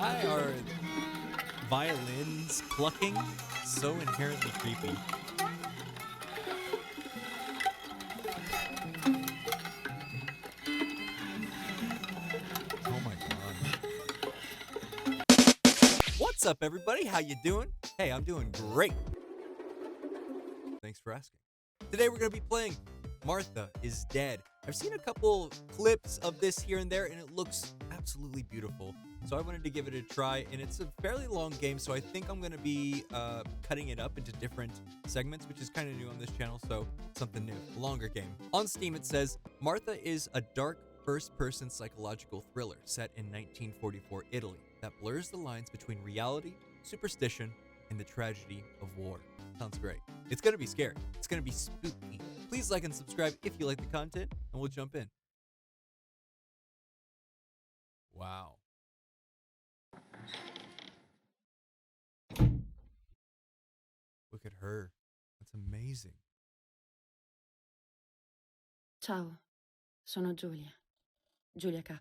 Why are violins plucking so inherently creepy? Oh my gosh. What's up, everybody? How you doing? Hey, I'm doing great. Thanks for asking. Today we're going to be playing Martha is Dead. I've seen a couple clips of this here and there, and it looks absolutely beautiful. So I wanted to give it a try, and it's a fairly long game, so I think I'm going to be cutting it up into different segments, which is kind of new on this channel, so something new, a longer game. On Steam, it says, Martha is a dark first-person psychological thriller set in 1944 Italy that blurs the lines between reality, superstition, and the tragedy of war. Sounds great. It's going to be scary. It's going to be spooky. Please like and subscribe if you like the content, and we'll jump in. Wow. Look at her. That's amazing. Ciao, sono Giulia. Giulia K.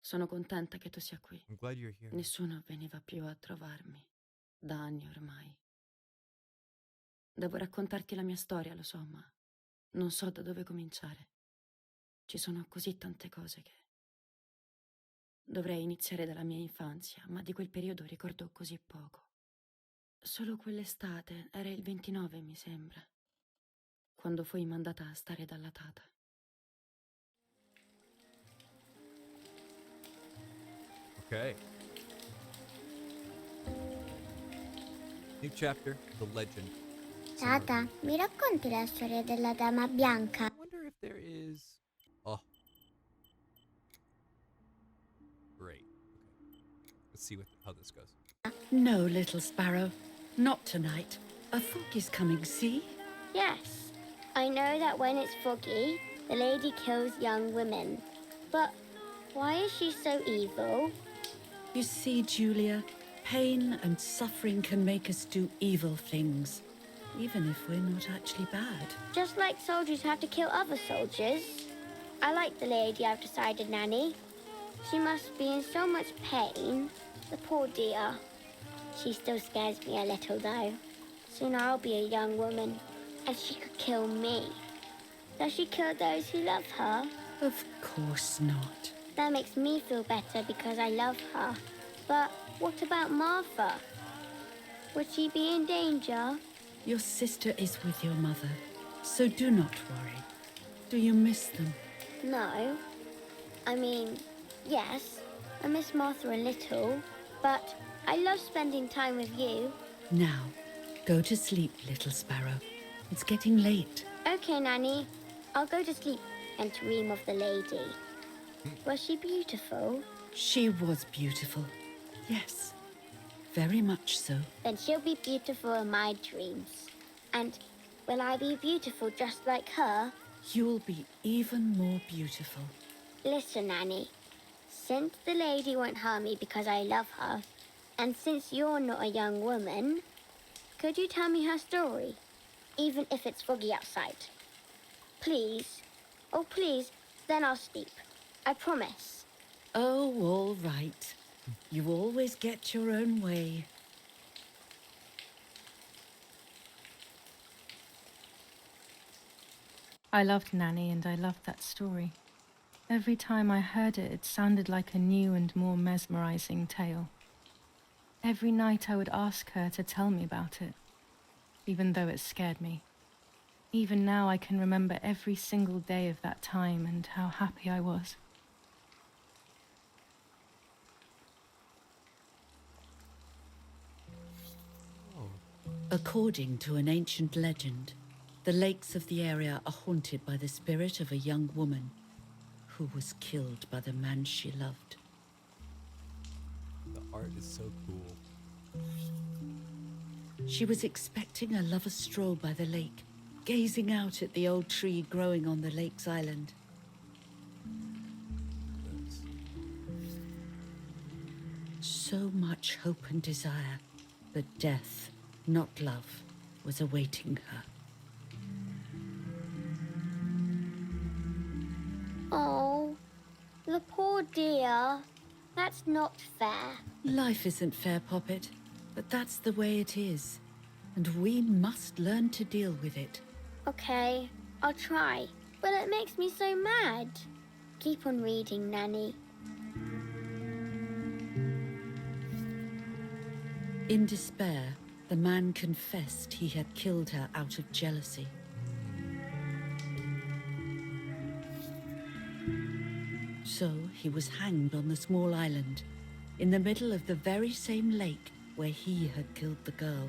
Sono contenta che tu sia qui. I'm glad you're here. Nessuno veniva più a trovarmi, da anni ormai. Devo raccontarti la mia storia, lo so, ma non so da dove cominciare. Ci sono così tante cose che... Dovrei iniziare dalla mia infanzia, ma di quel periodo ricordo così poco. Solo quell'estate, era il 29 mi sembra, quando fui mandata a stare dalla tata. Okay. New chapter, The Legend. Tata, mi racconti la storia della Dama Bianca? I wonder if there is... Oh. Great. Okay. Let's see how this goes. No, little sparrow. Not tonight. A fog is coming, see? Yes. I know that when it's foggy, the lady kills young women. But why is she so evil? You see, Julia, pain and suffering can make us do evil things, even if we're not actually bad. Just like soldiers have to kill other soldiers. I like the lady I've decided, Nanny. She must be in so much pain. The poor dear. She still scares me a little, though. Soon I'll be a young woman, and she could kill me. Does she kill those who love her? Of course not. That makes me feel better because I love her. But what about Martha? Would she be in danger? Your sister is with your mother, so do not worry. Do you miss them? No. I mean, yes, I miss Martha a little, but I love spending time with you. Now, go to sleep, little sparrow. It's getting late. Okay, Nanny. I'll go to sleep and dream of the lady. Was she beautiful? She was beautiful. Yes, very much so. Then she'll be beautiful in my dreams. And will I be beautiful just like her? You'll be even more beautiful. Listen, Nanny. Since the lady won't harm me because I love her, and since you're not a young woman, could you tell me her story? Even if it's foggy outside. Please. Oh, please. Then I'll sleep. I promise. Oh, all right. You always get your own way. I loved Nanny and I loved that story. Every time I heard it, it sounded like a new and more mesmerizing tale. Every night I would ask her to tell me about it, even though it scared me. Even now I can remember every single day of that time and how happy I was. According to an ancient legend, the lakes of the area are haunted by the spirit of a young woman who was killed by the man she loved. The art is so cool. She was expecting a lover's stroll by the lake, gazing out at the old tree growing on the lake's island. So much hope and desire, but death, not love, was awaiting her. Oh, the poor dear. That's not fair. Life isn't fair, Poppet, but that's the way it is. And we must learn to deal with it. Okay, I'll try. But it makes me so mad. Keep on reading, Nanny. In despair, the man confessed he had killed her out of jealousy. So he was hanged on the small island, in the middle of the very same lake where he had killed the girl.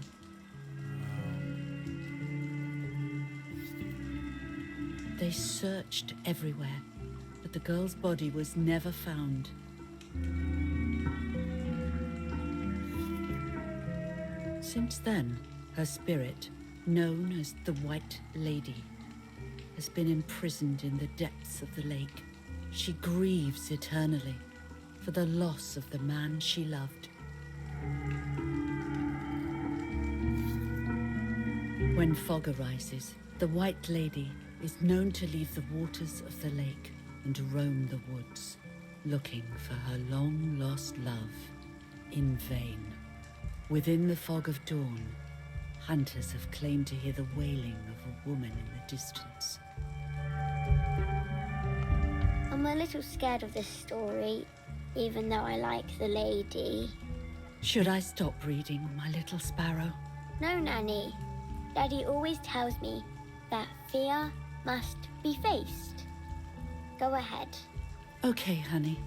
They searched everywhere, but the girl's body was never found. Since then, her spirit, known as the White Lady, has been imprisoned in the depths of the lake. She grieves eternally for the loss of the man she loved. When fog arises, the White Lady is known to leave the waters of the lake and roam the woods, looking for her long-lost love in vain. Within the fog of dawn, hunters have claimed to hear the wailing of a woman in the distance. I'm a little scared of this story, even though I like the lady. Should I stop reading, my little sparrow? No, Nanny. Daddy always tells me that fear must be faced. Go ahead. Okay, honey.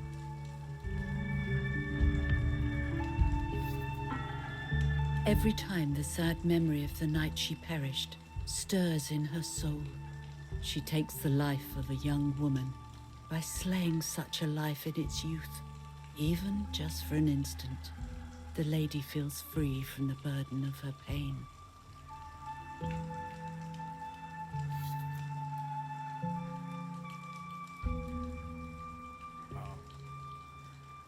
Every time the sad memory of the night she perished stirs in her soul, she takes the life of a young woman by slaying such a life in its youth. Even just for an instant, the lady feels free from the burden of her pain. Wow.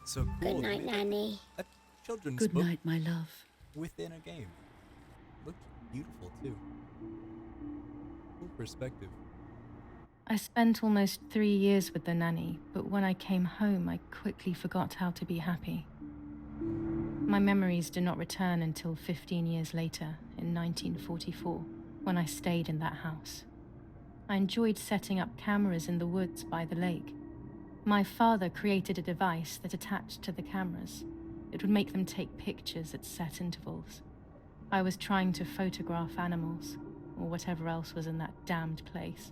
So cool. Good night, Nanny. A children's Good book night, my love. within a game. Looked beautiful too. Cool perspective. I spent almost 3 years with the nanny, but when I came home, I quickly forgot how to be happy. My memories do not return until 15 years later, in 1944, when I stayed in that house. I enjoyed setting up cameras in the woods by the lake. My father created a device that attached to the cameras. It would make them take pictures at set intervals. I was trying to photograph animals, or whatever else was in that damned place.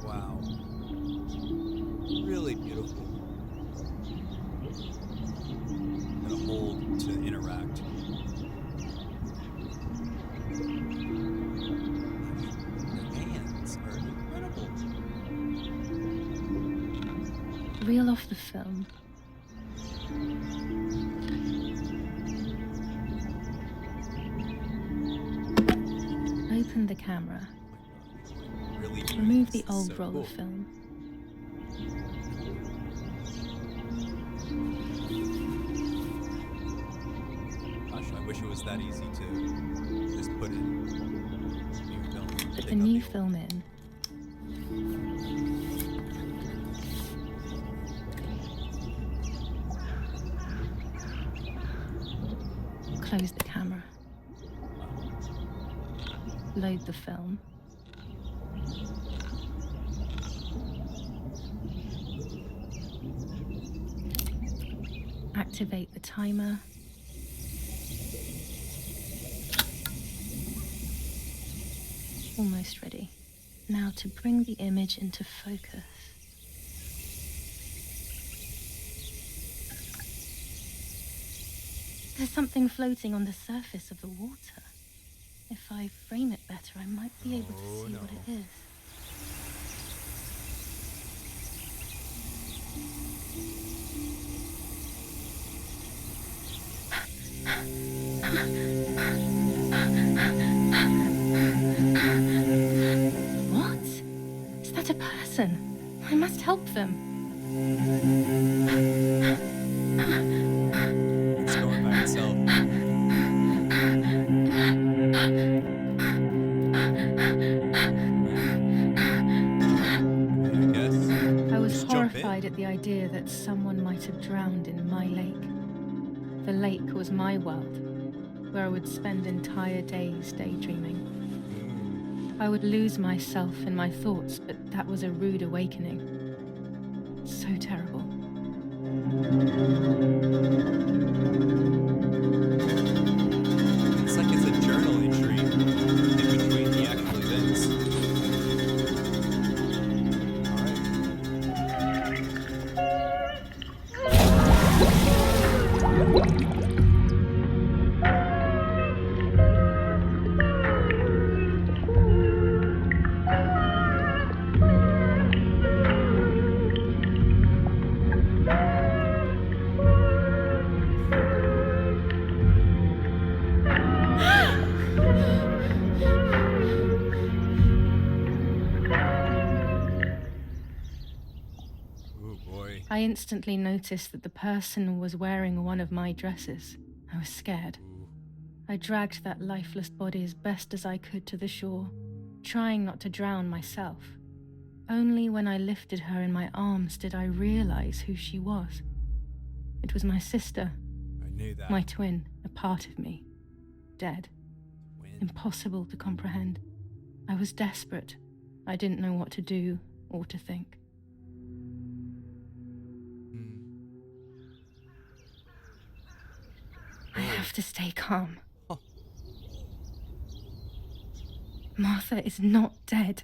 Wow. Really beautiful. And a hold to interact. The hands are incredible. Reel off the film. Open the camera. Really Remove the this is old so roll cool. of film. Gosh, I wish it was that easy to just put in new film. Put take the out new old. film in. Close the camera. Load the film. Activate the timer. Almost ready. Now to bring the image into focus. There's something floating on the surface of the water. If I frame it better, I might be able to Oh, see no. what it is. What? Is that a person? I must help them. It's going by itself. I guess. I was Just jump in. horrified at the idea that someone might have drowned in my lake. The lake was my world, where I would spend entire days daydreaming. I would lose myself in my thoughts, but that was a rude awakening. So terrible. It's like it's a journal entry in between the actual events. Oh boy. I instantly noticed that the person was wearing one of my dresses. I was scared. Ooh. I dragged that lifeless body as best as I could to the shore, trying not to drown myself. Only when I lifted her in my arms did I realize who she was. It was my sister, I knew that. my twin, a part of me. Dead. Twin. Impossible to comprehend. I was desperate. I didn't know what to do or to think. I have to stay calm. Huh. Martha is not dead.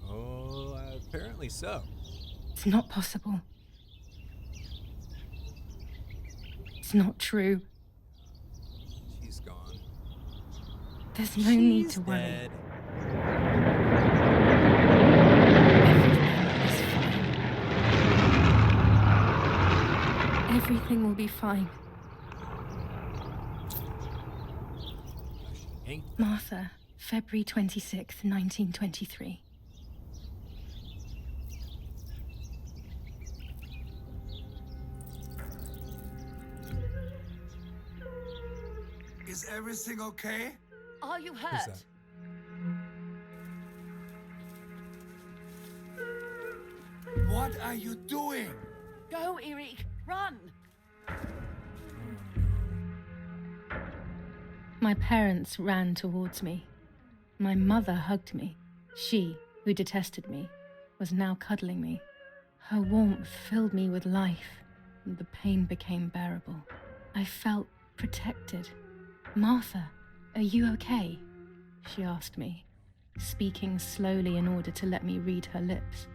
Oh, apparently so. It's not possible. It's not true. She's gone. There's no need She's to worry. dead. Everything will be fine. She ain't. Martha, February 26th, 1923. Is everything okay? Are you Who's hurt? that? What are you doing? Go, Eric, run! My parents ran towards me. My mother hugged me. She, who detested me, was now cuddling me. Her warmth filled me with life, and the pain became bearable. I felt protected. Martha, are you okay? She asked me, speaking slowly in order to let me read her lips.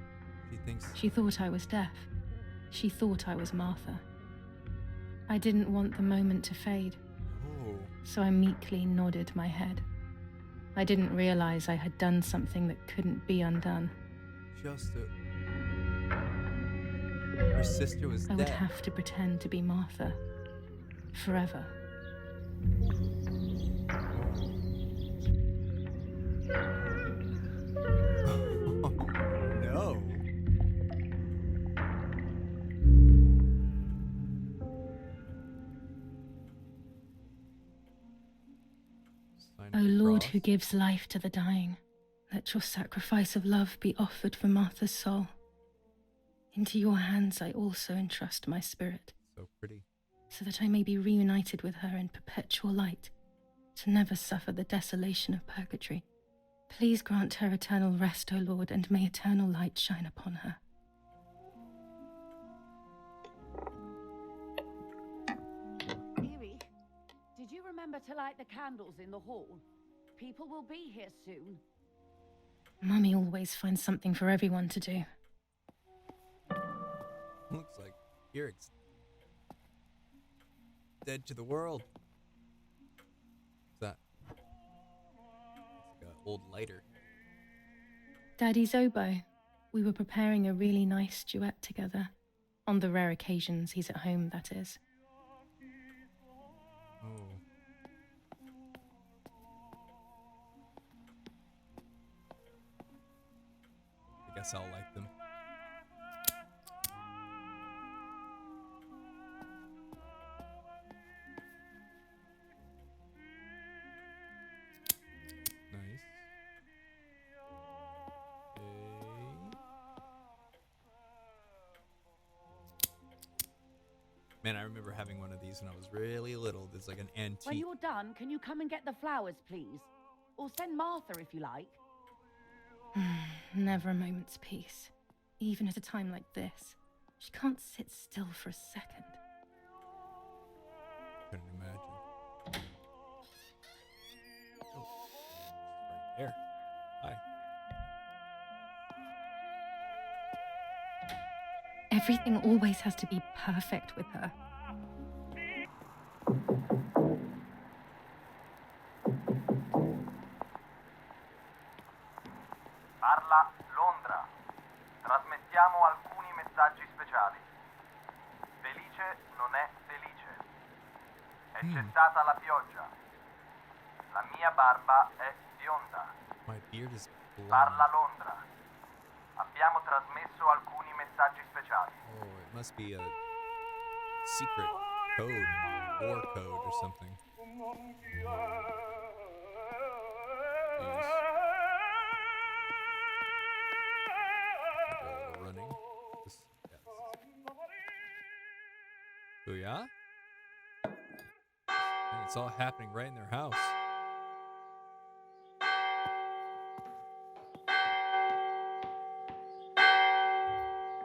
She thinks. She thought I was deaf. She thought I was Martha. I didn't want the moment to fade, Oh. so I meekly nodded my head. I didn't realize I had done something that couldn't be undone. Just a. Her sister was I dead. would have to pretend to be Martha. Forever. No. Sign O of the Lord, cross. who gives life to the dying, let your sacrifice of love be offered for Martha's soul. Into your hands I also entrust my spirit, So pretty. so that I may be reunited with her in perpetual light, to never suffer the desolation of purgatory. Please grant her eternal rest, O Lord, and may eternal light shine upon her. Eric, did you remember to light the candles in the hall? People will be here soon. Mummy always finds something for everyone to do. Looks like Eric's dead to the world. What's that? It's like an old lighter. Daddy's oboe. We were preparing a really nice duet together. On the rare occasions he's at home, that is. Oh. I guess I'll like them. Nice. Man, I remember having one of these when I was really little. There's like an antique. When you're done, can you come and get the flowers, please? Or send Martha if you like. Never a moment's peace. Even at a time like this. She can't sit still for a second. Couldn't imagine. Oh, right there. Hi. Everything always has to be perfect with her. Parla Londra. Trasmettiamo alcuni messaggi speciali. Felice non è felice. È cessata la pioggia. La mia barba è bionda. My beard is blonde. Parla Londra. Abbiamo trasmesso alcuni messaggi speciali. Oh, it must be a secret code, war code or something. Jeez. We're running. This, yeah, so yeah? And it's all happening right in their house.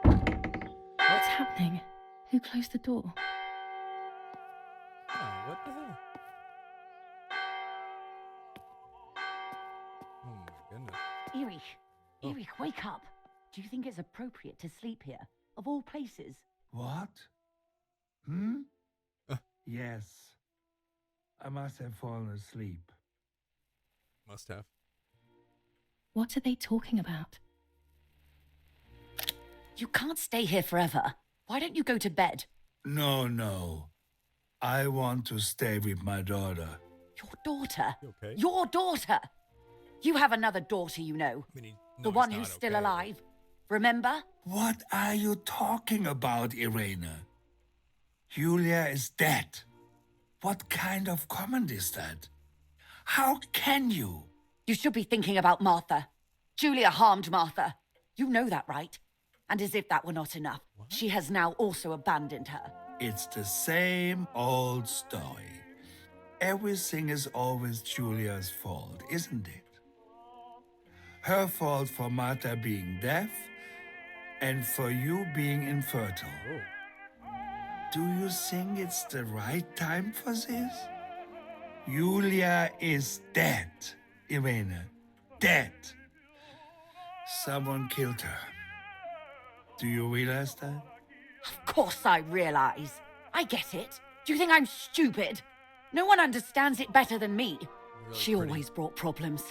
What's happening? Who closed the door? Oh, what the hell? Oh my goodness. Erich, Oh. Erich, wake up. Do you think it's appropriate to sleep here, of all places? What? Hmm? Uh. Yes. I must have fallen asleep. Must have. What are they talking about? You can't stay here forever. Why don't you go to bed? No. I want to stay with my daughter. Your daughter? You okay? Your daughter! You have another daughter, you know. I mean, The one who's still alive. Remember? What are you talking about, Irene? Julia is dead. What kind of comment is that? How can you? You should be thinking about Martha. Julia harmed Martha. You know that, right? And as if that were not enough, she has now also abandoned her. It's the same old story. Everything is always Julia's fault, isn't it? Her fault for Martha being deaf and for you being infertile. Oh. Do you think it's the right time for this? Julia is dead, Irene. Dead. Someone killed her. Do you realize that? Of course I realize. I get it. Do you think I'm stupid? No one understands it better than me. Really She pretty. always brought problems.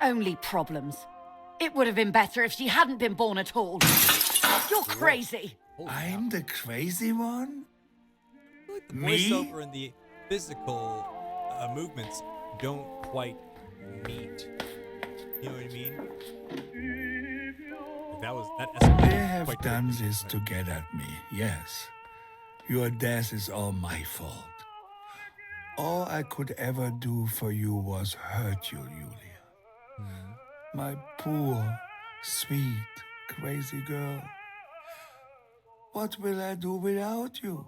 Only problems. It would have been better if she hadn't been born at all. You're crazy. Holy I'm the crazy one? cow. Like the Me? voiceover and the physical movements don't quite meet. You know what I mean? That escalated They have quite done quickly. this to get at me, yes. Your death is all my fault. All I could ever do for you was hurt you, Julia. My poor, sweet, crazy girl. What will I do without you?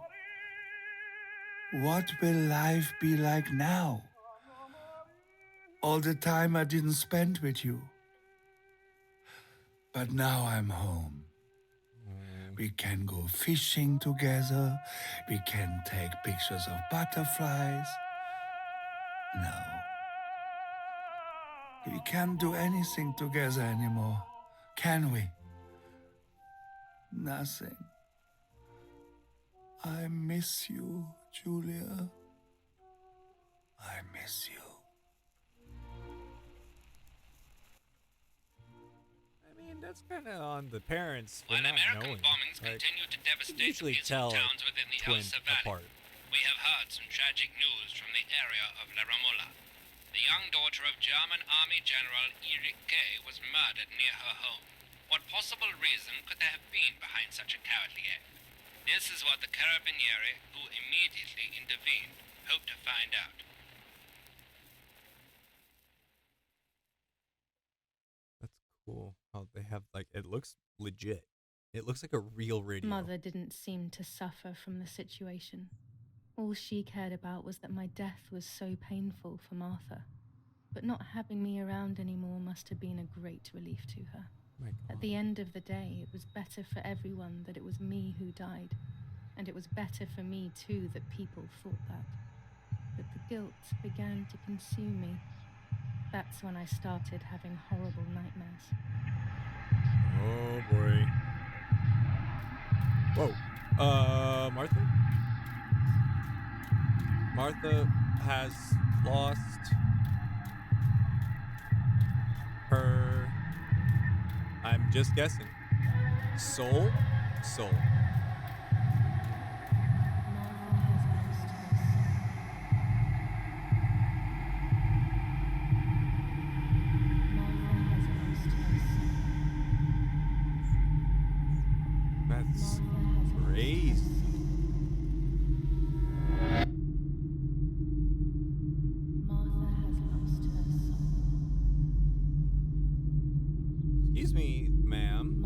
What will life be like now? All the time I didn't spend with you. But now I'm home. We can go fishing together. We can take pictures of butterflies. No. We can't do anything together anymore, can we? Nothing. I miss you, Julia. I miss you. I mean, that's kind of on the parents for While not American knowing. bombings Like, continue to you devastate usually peaceful tell towns within the twin Elsa Valley, apart. we have heard some tragic news from the area of La Ramola. The young daughter of German Army General Erich K. was murdered near her home. What possible reason could there have been behind such a cowardly act? This is what the Carabinieri, who immediately intervened, hope to find out. That's cool. How they have like it looks legit. It looks like a real radio. Mother didn't seem to suffer from the situation. All she cared about was that my death was so painful for Martha. But not having me around anymore must have been a great relief to her. At the end of the day, it was better for everyone that it was me who died. And it was better for me, too, that people thought that. But the guilt began to consume me. That's when I started having horrible nightmares. Oh, boy. Whoa. Martha? Martha has lost her, I'm just guessing, soul? Soul. That's crazy. Excuse me, ma'am.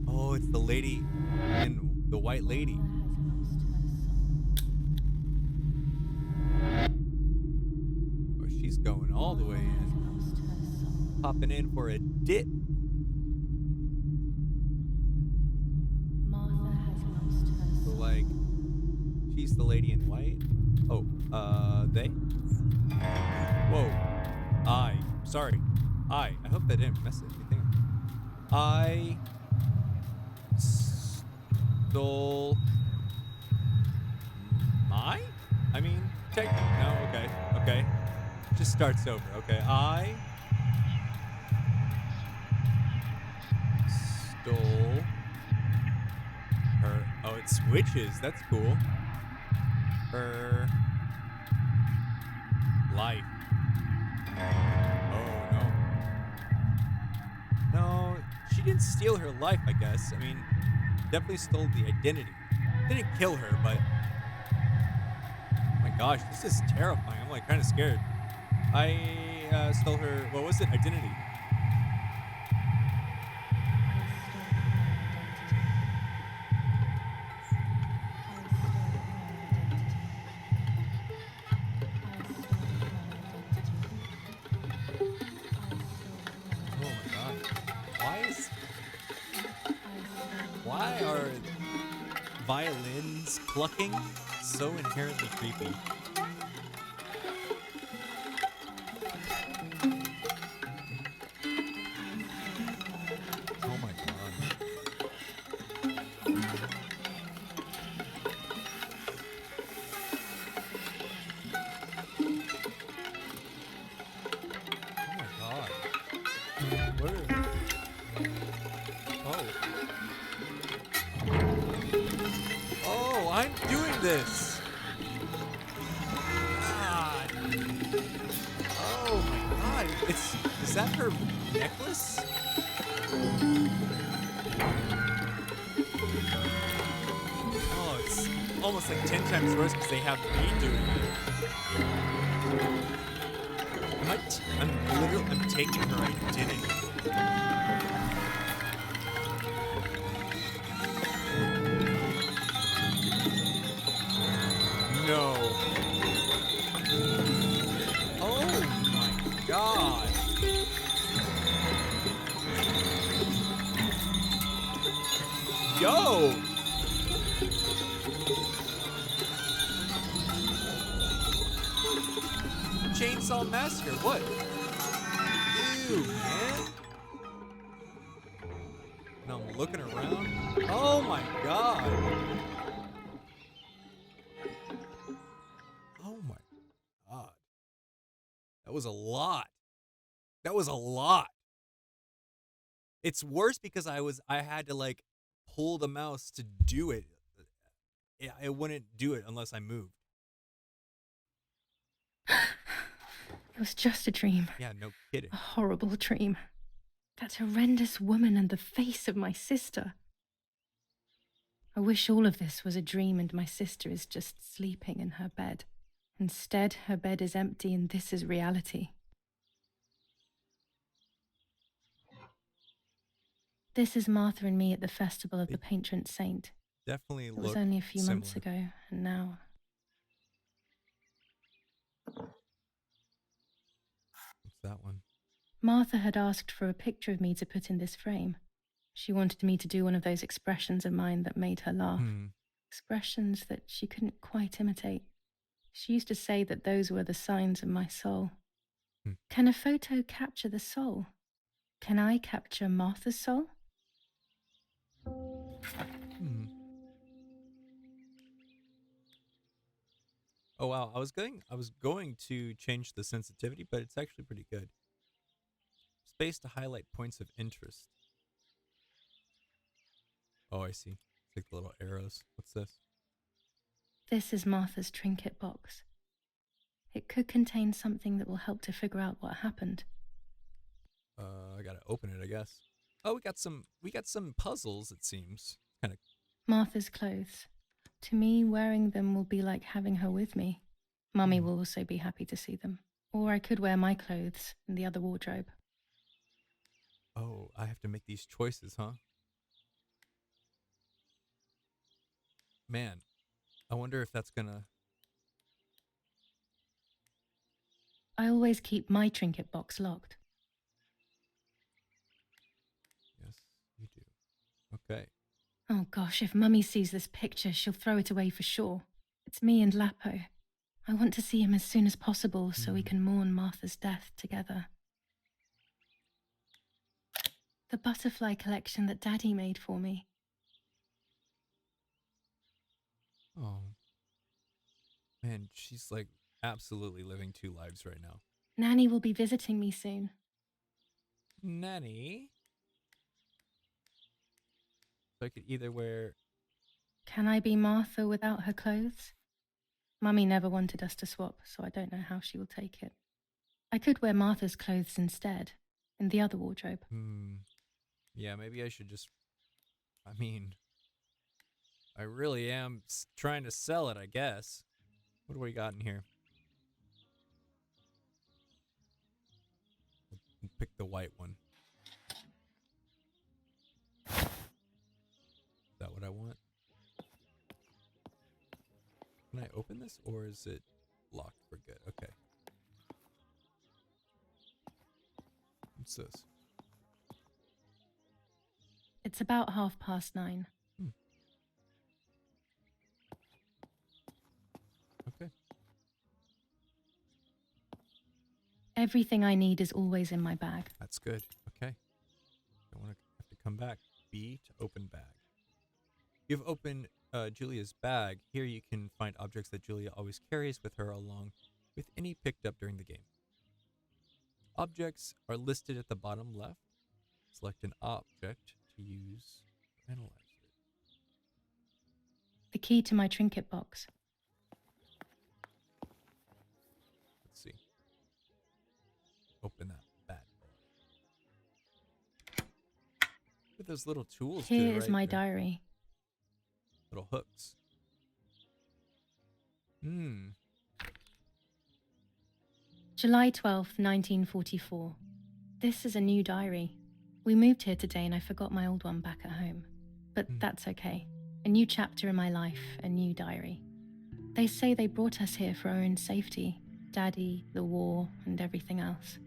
Oh, it's the lady and the white lady. Oh, she's going all the way in. Popping in for a dip. So, like, she's the lady in white. Oh, they? Whoa. Sorry. I hope that didn't mess anything up. I stole my? I mean, no, okay. Just starts over, okay. I stole her. Oh, it switches. That's cool. Her life. Oh, no. No, she didn't steal her life, I guess. I mean, definitely stole the identity. Didn't kill her, but... Oh my gosh, this is terrifying. I'm, like, kind of scared. I stole her... What was it? Identity. Why are violins clucking so inherently creepy? Oh my god. Oh my god. What are... Oh, I'm doing this. God. Oh my god. Is that her necklace? Oh, it's almost like 10 times worse because they have me doing it. I'm taking her identity. No. Oh my god. Yo. Chainsaw Massacre. What? Ew, man. Now I'm looking around. Oh my god. Oh my god. That was a lot. That was a lot. It's worse because I had to like pull the mouse to do it. It wouldn't do it unless I moved. It was just a dream. Yeah, no kidding. A horrible dream. That horrendous woman and the face of my sister. I wish all of this was a dream and my sister is just sleeping in her bed. Instead, her bed is empty and this is reality. This is Martha and me at the festival of They the patron saint. definitely It look was only a few months similar. ago, and now... What's that one? Martha had asked for a picture of me to put in this frame. She wanted me to do one of those expressions of mine that made her laugh. Expressions that she couldn't quite imitate. She used to say that those were the signs of my soul. Can a photo capture the soul? Can I capture Martha's soul? Oh wow, I was going to change the sensitivity, but it's actually pretty good. Space to highlight points of interest. Oh, I see. It's like the little arrows. What's this? This is Martha's trinket box. It could contain something that will help to figure out what happened. I gotta open it, I guess. Oh, we got some puzzles, it seems. Kind of. Martha's clothes. To me, wearing them will be like having her with me. Mummy will also be happy to see them. Or I could wear my clothes in the other wardrobe. Oh, I have to make these choices, huh? Man, I wonder if that's gonna... I always keep my trinket box locked. Yes, you do. Okay. Oh gosh, if Mummy sees this picture, she'll throw it away for sure. It's me and Lapo. I want to see him as soon as possible so we can mourn Martha's death together. The butterfly collection that Daddy made for me. Oh. Man, she's like absolutely living two lives right now. Nanny will be visiting me soon. Nanny? So I could either wear... Can I be Martha without her clothes? Mummy never wanted us to swap, so I don't know how she will take it. I could wear Martha's clothes instead, in the other wardrobe. Yeah, maybe I should just... I mean... I really am trying to sell it, I guess. What do we got in here? We'll pick the white one. Is that what I want? Can I open this, or is it locked for good? Okay. What's this? It's about 9:30. Okay. Everything I need is always in my bag. That's good. Okay. Don't want to have to come back. B to open bag. You've opened Julia's bag. Here you can find objects that Julia always carries with her along with any picked up during the game. Objects are listed at the bottom left. Select an object to use or analyze it. The key to my trinket box. Let's see. Open that bad boy. Look at those little tools. Here is my diary. Little hooks. July 12th, 1944. This is a new diary. We moved here today and I forgot my old one back at home. But that's okay. A new chapter in my life, a new diary. They say they brought us here for our own safety. Daddy, the war, and everything else.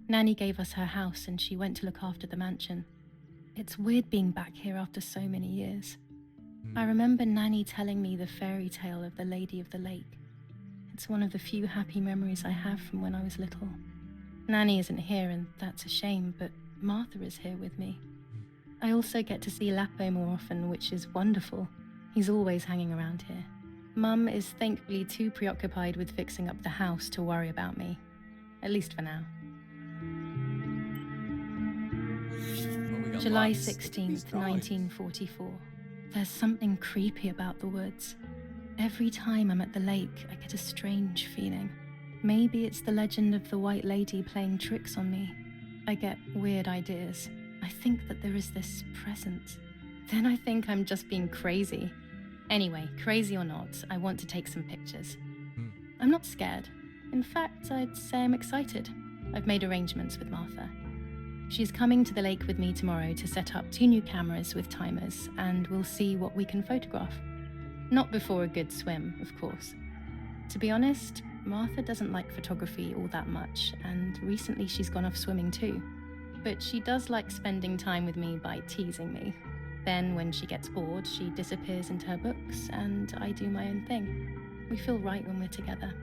Nanny gave us her house and she went to look after the mansion. It's weird being back here after so many years. I remember Nanny telling me the fairy tale of the Lady of the Lake. It's one of the few happy memories I have from when I was little. Nanny isn't here and that's a shame, but Martha is here with me. I also get to see Lapo more often, which is wonderful. He's always hanging around here. Mum is thankfully too preoccupied with fixing up the house to worry about me. At least for now. July 16th, 1944. There's something creepy about the woods. Every time I'm at the lake, I get a strange feeling. Maybe it's the legend of the White Lady playing tricks on me. I get weird ideas. I think that there is this presence. Then I think I'm just being crazy. Anyway, crazy or not, I want to take some pictures. I'm not scared. In fact, I'd say I'm excited. I've made arrangements with Martha. She's coming to the lake with me tomorrow to set up 2 new cameras with timers, and we'll see what we can photograph. Not before a good swim, of course. To be honest, Martha doesn't like photography all that much, and recently she's gone off swimming too. But she does like spending time with me by teasing me. Then, when she gets bored, she disappears into her books, and I do my own thing. We feel right when we're together.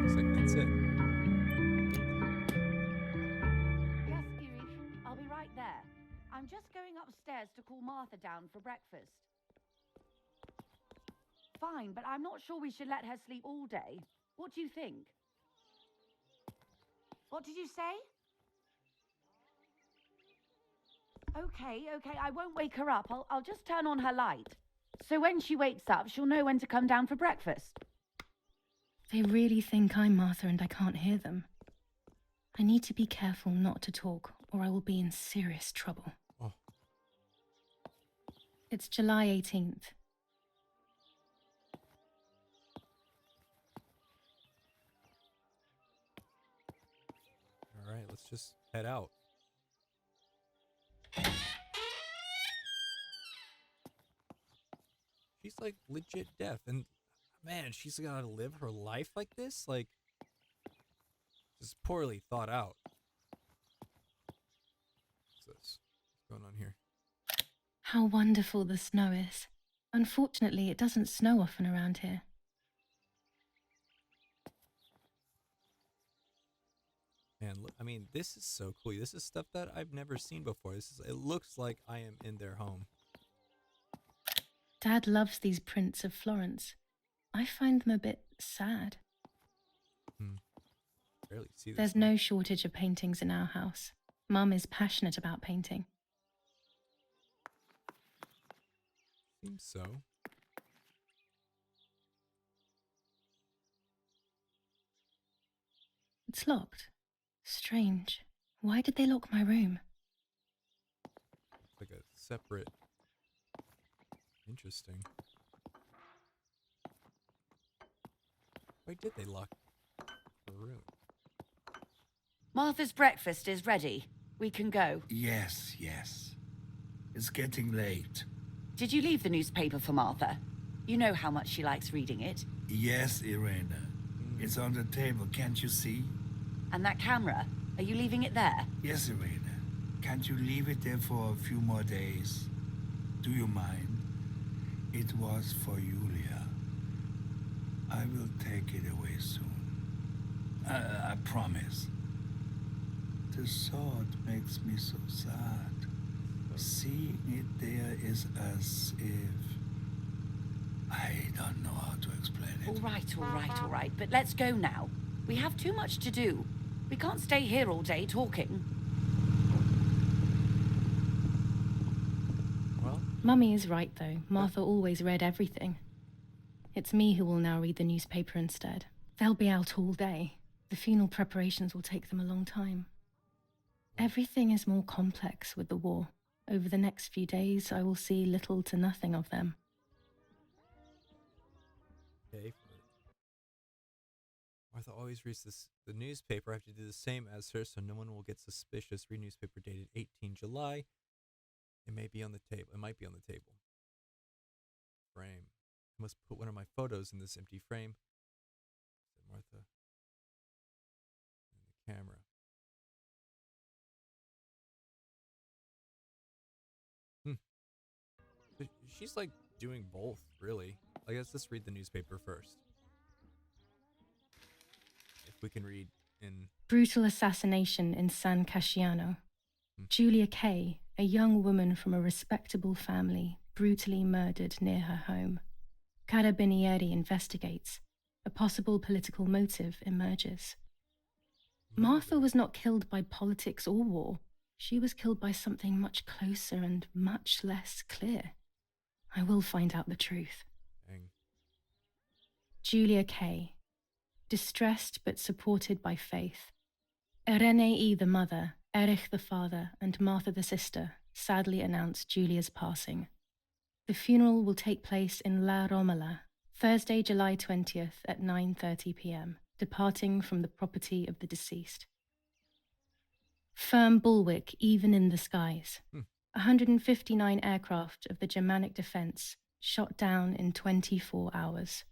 Looks like that's it. Yes, Erie, I'll be right there. I'm just going upstairs to call Martha down for breakfast. Fine, but I'm not sure we should let her sleep all day. What do you think? What did you say? Okay, I won't wake her up. I'll just turn on her light. So when she wakes up, she'll know when to come down for breakfast. They really think I'm Martha and I can't hear them. I need to be careful not to talk, or I will be in serious trouble. Oh. It's July 18th. All right, let's just head out. She's like legit deaf, and man, she's gotta live her life like this? Like, just poorly thought out. What's this? What's going on here? How wonderful the snow is. Unfortunately, it doesn't snow often around here. Man, look, I mean, this is so cool. This is stuff that I've never seen before. It looks like I am in their home. Dad loves these prints of Florence. I find them a bit sad. Barely see this. There's no shortage of paintings in our house. Mum is passionate about painting. Seems so. It's locked. Strange. Why did they lock my room? It's like a separate... Interesting. Why did they lock the room? Martha's breakfast is ready. We can go. Yes. It's getting late. Did you leave the newspaper for Martha? You know how much she likes reading it. Yes, Irena. It's on the table, can't you see? And that camera, are you leaving it there? Yes, Irena. Can't you leave it there for a few more days? Do you mind? It was for Julia. I will take it away soon. I promise. The thought makes me so sad. Seeing it there is as if... I don't know how to explain it. All right. But let's go now. We have too much to do. We can't stay here all day talking. Well, Mummy is right, though. Martha always read everything. It's me who will now read the newspaper instead. They'll be out all day. The funeral preparations will take them a long time. Everything is more complex with the war. Over the next few days, I will see little to nothing of them. okay. Martha always reads the newspaper. I have to do the same as her so no one will get suspicious. Read newspaper dated 18 July. It may be on the table. It might be on the table. Frame. I must put one of my photos in this empty frame. Said Martha. And the camera. She's like doing both, really. I guess let's read the newspaper first. If we can read in... Brutal assassination in San Casciano. Julia Kay, a young woman from a respectable family, brutally murdered near her home. Carabinieri investigates. A possible political motive emerges. Martha was not killed by politics or war. She was killed by something much closer and much less clear. I will find out the truth. Dang. Julia Kay. Distressed but supported by faith. Irene the mother, Erich the father, and Martha the sister sadly announced Julia's passing. The funeral will take place in La Romola, Thursday, July 20th at 9:30 p.m., departing from the property of the deceased. Firm bulwark even in the skies. 159 aircraft of the Germanic defense shot down in 24 hours.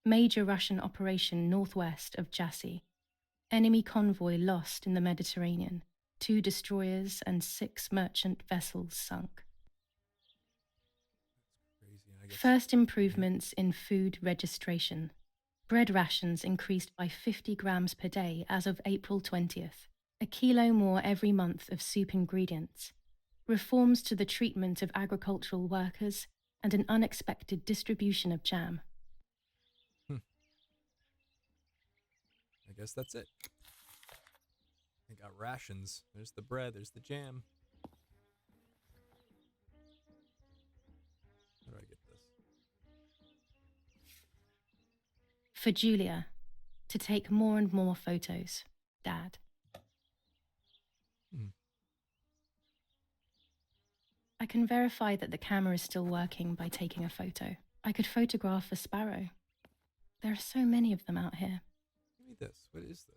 Major Russian operation northwest of Jassy. Enemy convoy lost in the Mediterranean. 2 destroyers and 6 merchant vessels sunk. First improvements in food registration. Bread rations increased by 50 grams per day as of April 20th. A kilo more every month of soup ingredients. Reforms to the treatment of agricultural workers and an unexpected distribution of jam. I guess that's it. I got rations. There's the bread. There's the jam. How do I get this? For Julia, to take more and more photos. Dad. I can verify that the camera is still working by taking a photo. I could photograph a sparrow. There are so many of them out here. Give me this. What is this?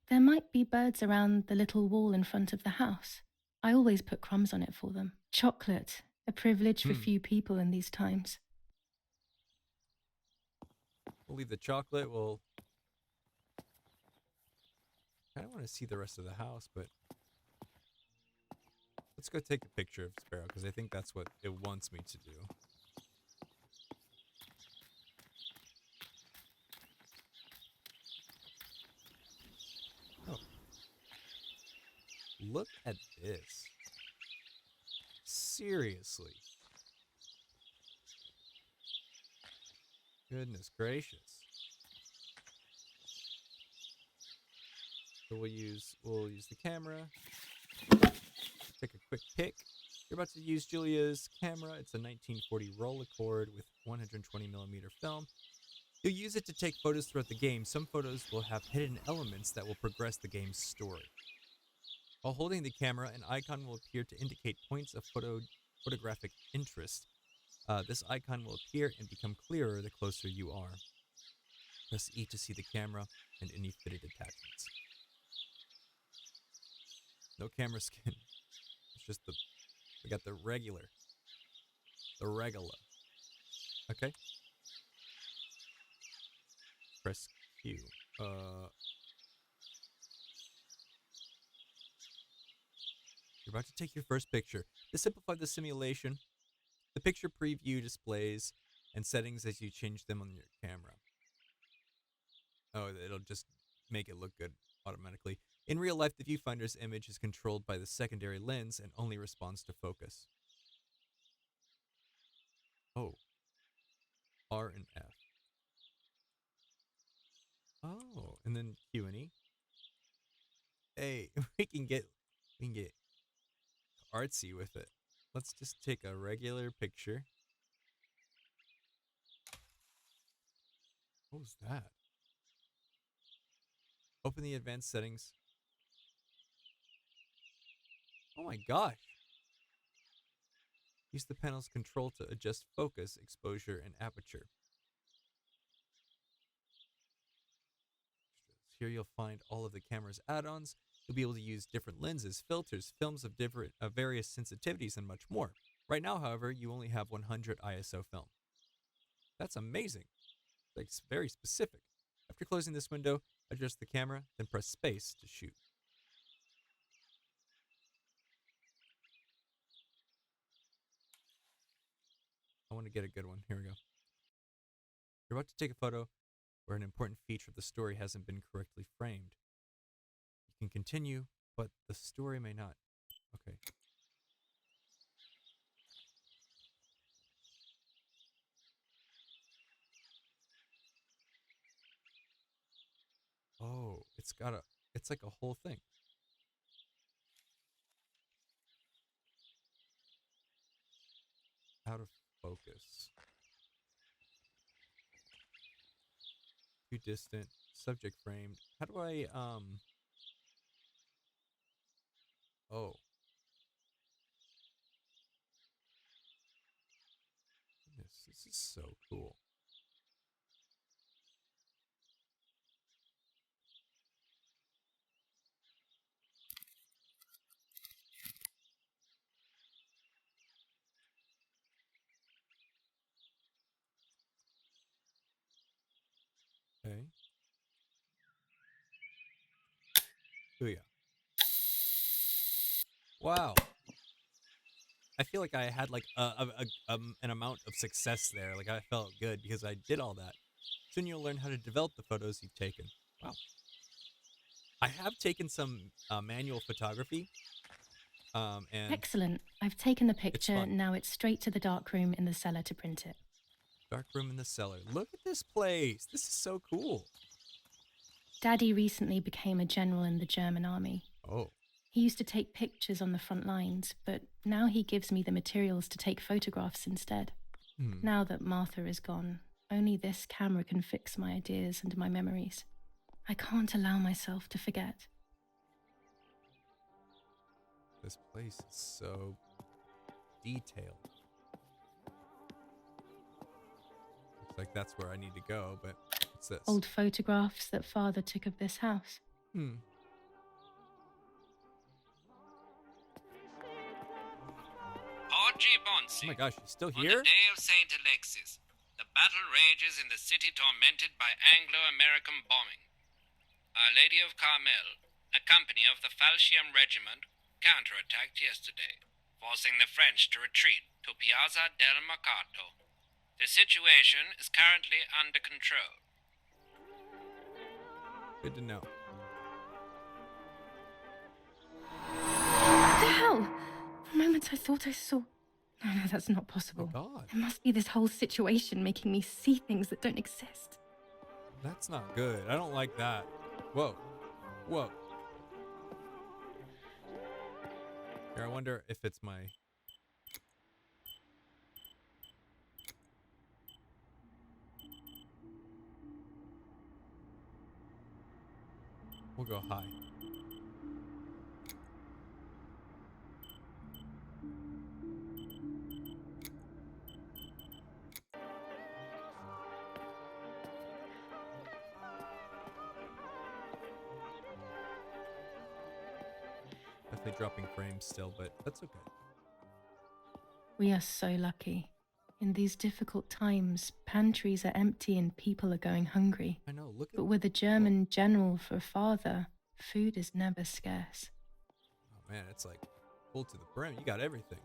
There might be birds around the little wall in front of the house. I always put crumbs on it for them. Chocolate, a privilege for few people in these times. We'll leave the chocolate. We'll... I kind of want to see the rest of the house, but... Let's go take a picture of Sparrow, because I think that's what it wants me to do. Oh. Look at this. Seriously. Goodness gracious. So we'll use the camera. Take a quick pic. You're about to use Julia's camera. It's a 1940 Rolleicord with 120mm film. You'll use it to take photos throughout the game. Some photos will have hidden elements that will progress the game's story. While holding the camera, an icon will appear to indicate points of photographic interest. This icon will appear and become clearer the closer you are. Press E to see the camera and any fitted attachments. No camera skin. It's just we got the regular. Okay. Press Q. You're about to take your first picture. To simplify the simulation, the picture preview displays and settings as you change them on your camera. Oh, it'll just make it look good automatically. In real life, the viewfinder's image is controlled by the secondary lens and only responds to focus. Oh. R and F. Oh, and then Q and E. Hey, we can get artsy with it. Let's just take a regular picture. What was that? Open the advanced settings. Oh my gosh. Use the panel's control to adjust focus, exposure, and aperture. Here you'll find all of the camera's add-ons. You'll be able to use different lenses, filters, films of various sensitivities, and much more. Right now, however, you only have 100 ISO film. That's amazing. Like, it's very specific. After closing this window, adjust the camera, then press space to shoot. I want to get a good one. Here we go. You're about to take a photo where an important feature of the story hasn't been correctly framed. You can continue, but the story may not. Okay. Oh, it's like a whole thing. Out of focus. Too distant. Subject framed. How do I, Oh. This is so cool. Okay. Booyah. Wow. I feel like I had like an amount of success there. Like I felt good because I did all that. Soon you'll learn how to develop the photos you've taken. Wow. I have taken some manual photography. And Excellent. I've taken the it's picture. fun. Now it's straight to the darkroom in the cellar to print it. Dark room in the cellar. Look at this place. This is so cool. Daddy recently became a general in the German army. Oh. He used to take pictures on the front lines, but now he gives me the materials to take photographs instead. Now that Martha is gone, only this camera can fix my ideas and my memories. I can't allow myself to forget. This place is so detailed. Looks like that's where I need to go, but what's this? Old photographs that Father took of this house. Archie Bonsi. Oh my gosh, she's still On here? the day of St. Alexis, the battle rages in the city tormented by Anglo-American bombing. Our Lady of Carmel, a company of the Falchium Regiment, counterattacked yesterday, forcing the French to retreat to Piazza del Mercato. The situation is currently under control. Good to know. What the hell? For a moment I thought I saw... No, that's not possible. Oh God. It must be this whole situation making me see things that don't exist. That's not good. I don't like that. Whoa. Whoa. Here, I wonder if it's my... We'll go high. Definitely dropping frames still, but that's okay. We are so lucky. In these difficult times, pantries are empty and people are going hungry. I know, look at... But with a German general for a father, food is never scarce. Oh man, it's like full to the brim. You got everything.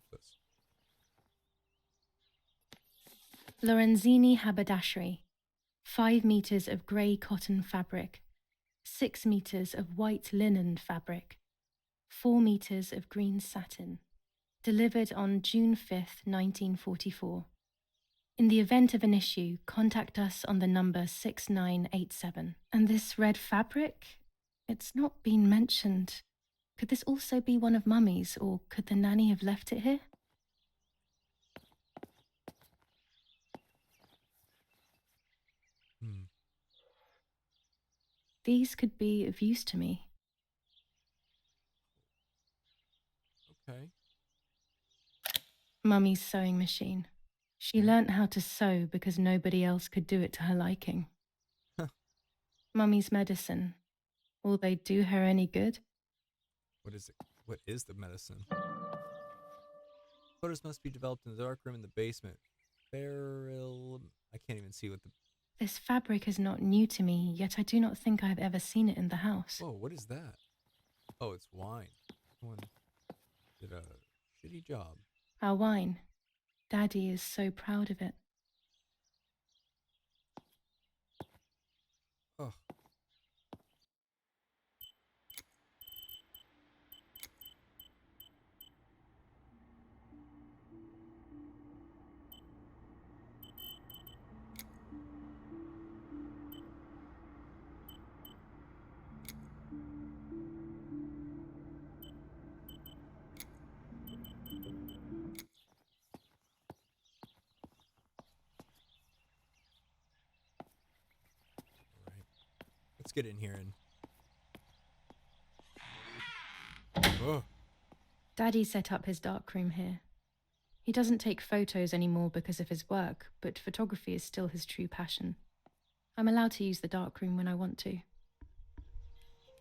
What's this? Lorenzini haberdashery. 5 meters of grey cotton fabric. 6 meters of white linen fabric. 4 meters of green satin. Delivered on June 5th, 1944. In the event of an issue, contact us on the number 6987. And this red fabric? It's not been mentioned. Could this also be one of Mummy's, or could the nanny have left it here? These could be of use to me. Okay. Mummy's sewing machine. She learnt how to sew because nobody else could do it to her liking. Mummy's medicine. Will they do her any good? What is it? What is the medicine? Photos must be developed in the dark room in the basement. Barrel... I can't even see what the... This fabric is not new to me, yet I do not think I have ever seen it in the house. Whoa, what is that? Oh, it's wine. Someone did a shitty job. Our wine. Daddy is so proud of it. Oh. Let's get in here and... Oh. Daddy set up his darkroom here. He doesn't take photos anymore because of his work, but photography is still his true passion. I'm allowed to use the darkroom when I want to.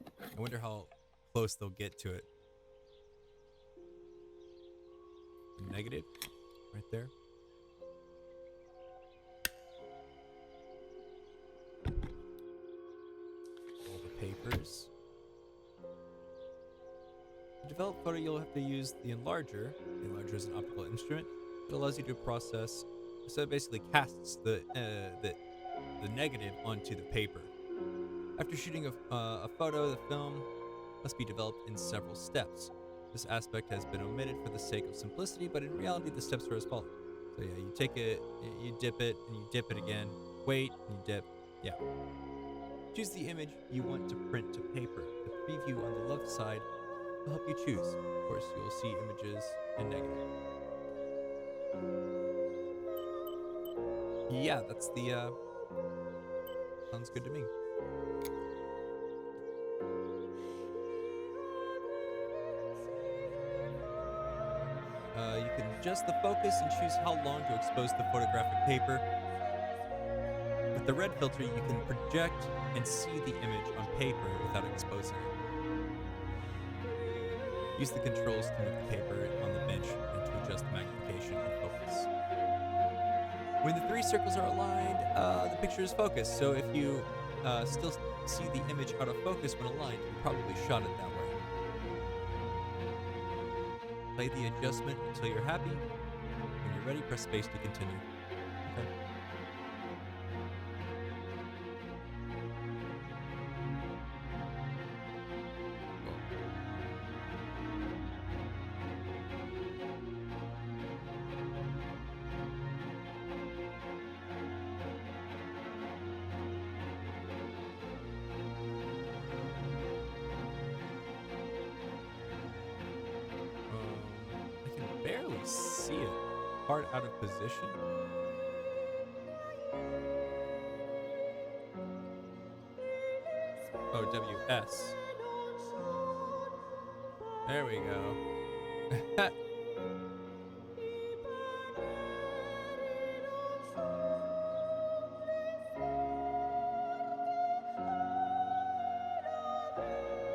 I wonder how close they'll get to it. Negative, right there. All the papers. To develop photo, you'll have to use the enlarger. The enlarger is an optical instrument. It allows you to process, so it basically casts the negative onto the paper. After shooting a photo, the film must be developed in several steps. This aspect has been omitted for the sake of simplicity, but in reality, the steps are as follows. So yeah, you take it, you dip it, and you dip it again. Wait, and you dip. Yeah. Choose the image you want to print to paper. The preview on the left side will help you choose. Of course, you'll see images in negative. Yeah, that's the, sounds good to me. You can adjust the focus and choose how long to expose the photographic paper. With the red filter, you can project and see the image on paper without exposing it. Use the controls to move the paper on the bench and to adjust the magnification and focus. When the three circles are aligned, the picture is focused. So if you still see the image out of focus when aligned, you probably shot it that way. Play the adjustment until you're happy. When you're ready, press space to continue. Okay. I can barely see it. Part out of position. Oh, WS. There we go.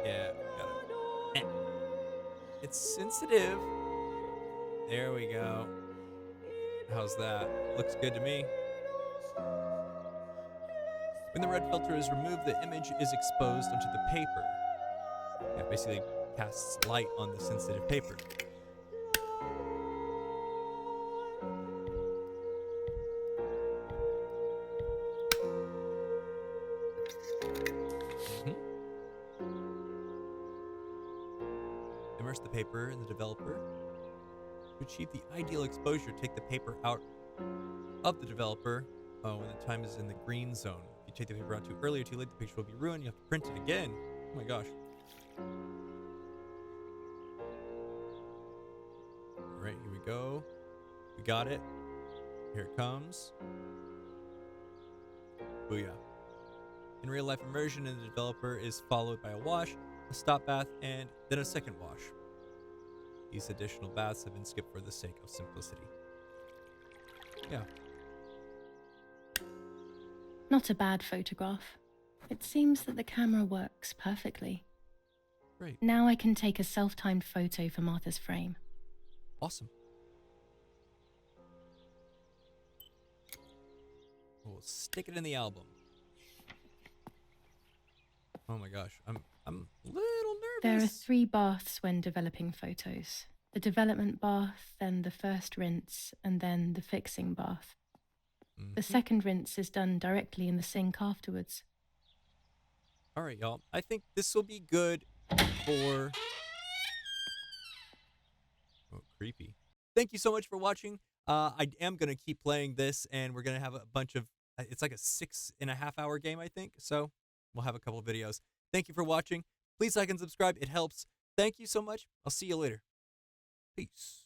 Yeah, got it. It's sensitive. There we go. How's that? Looks good to me. When the red filter is removed, the image is exposed onto the paper. Yeah, basically casts light on the sensitive paper. Immerse the paper in the developer. To achieve the ideal exposure, take the paper out of the developer when the time is in the green zone. If you take the paper out too early or too late, the picture will be ruined. You have to print it again. Oh my gosh. All right, here we go. We got it. Here it comes. Booyah. In real life, immersion in the developer is followed by a wash, a stop bath, and then a second wash. These additional baths have been skipped for the sake of simplicity. Yeah. Not a bad photograph. It seems that the camera works perfectly. Great. Now I can take a self-timed photo for Martha's frame. Awesome. We'll stick it in the album. Oh my gosh, I'm a little nervous. There are 3 baths when developing photos. The development bath, then the first rinse, and then the fixing bath. The second rinse is done directly in the sink afterwards. All right, y'all. I think this will be good for... Oh, creepy. Thank you so much for watching. I am going to keep playing this, and we're going to have a bunch of... It's like a 6.5-hour game, I think. So we'll have a couple of videos. Thank you for watching. Please like and subscribe. It helps. Thank you so much. I'll see you later. Peace.